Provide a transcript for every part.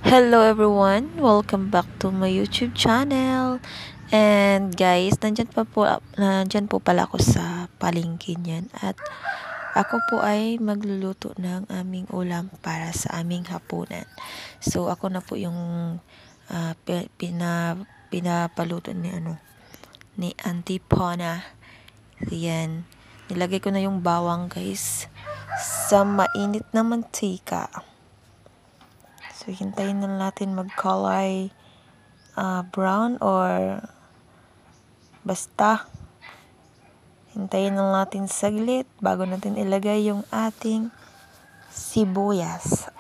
Hello everyone! Welcome back to my YouTube channel. And guys, nandyan po pala ako sa palengke niyan at ako po ay magluluto ng aming ulam para sa aming hapunan. So ako na po yung pinapaluto ni Auntie Pona. Yan. Nilagay ko na yung bawang guys sa mainit na mantika. So, hintayin na natin mag-color brown or basta. Hintayin na natin saglit bago natin ilagay yung ating sibuyas.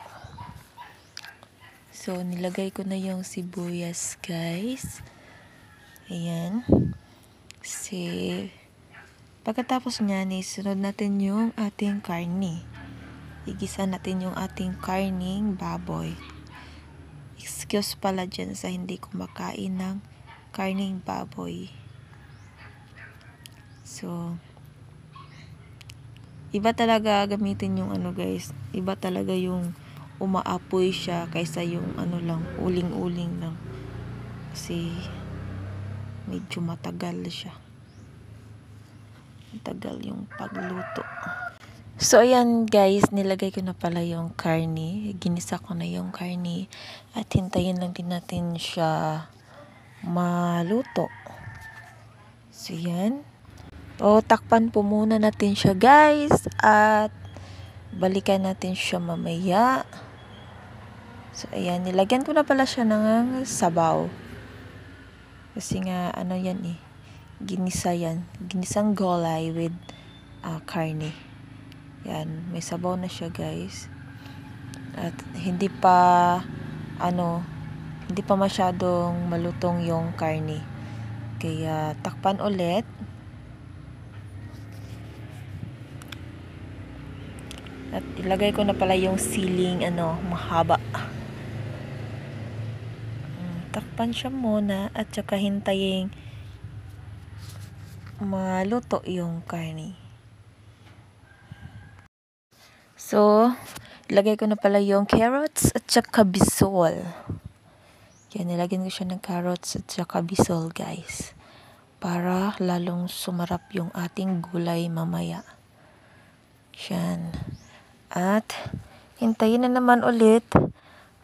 So, nilagay ko na yung sibuyas, guys. Ayan. Pagkatapos niyan, isunod natin yung ating karne. Igisa natin yung ating karning baboy. Excuse pala dyan sa hindi kumakain ng karning baboy. So, iba talaga gamitin yung guys. Iba talaga yung umaapoy siya kaysa yung lang, uling-uling lang. Kasi, medyo matagal siya. Matagal yung pagluto. So, ayan guys, nilagay ko na pala yung karne. Ginisa ko na yung karne. At hintayin lang din natin siya maluto. So, yan. O, takpan po muna natin siya guys. At balikan natin siya mamaya. So, ayan. Nilagyan ko na pala siya ng sabaw. Kasi nga, yan ginisa yan. Ginisang gulay with karne. Yan, may sabaw na siya guys. At hindi pa masyadong malutong yung karne. Kaya takpan ulit. At ilagay ko na pala yung siling mahaba. Takpan siya muna at saka hintayin maluto yung karne. So, ilagay ko na pala yung carrots at saka bisol. Yan, nilagyan ko siya ng carrots at saka bisol, guys. Para lalong sumarap yung ating gulay mamaya. Yan. At, hintayin na naman ulit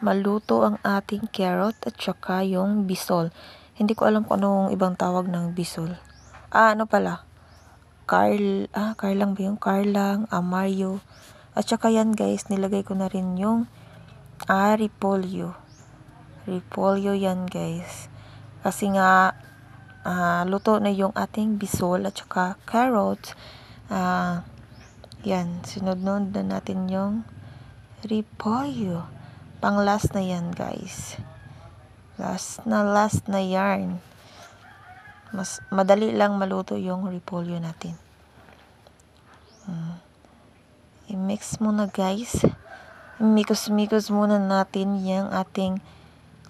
maluto ang ating carrot at saka yung bisol. Hindi ko alam kung anong ibang tawag ng bisol. Karlang ba yung? Karlang, amayo. At saka yan guys, nilagay ko na rin yung repolyo. Repolyo yan guys. Kasi nga, luto na yung ating bisol at saka carrots. Yan, sunod-nod na natin yung repolyo. Pang last na yan guys. Last na yarn. Mas madali lang maluto yung repolyo natin. I-mix muna guys. Mikos-mikos muna natin yung ating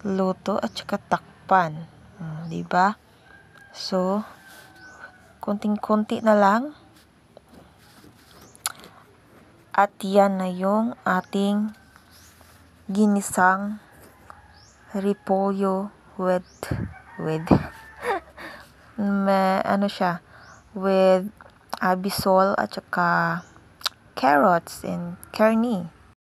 luto at saka takpan. Diba? So, konting-konti na lang. At yan na yung ating ginisang repolyo with with bisol at saka carrots and karne.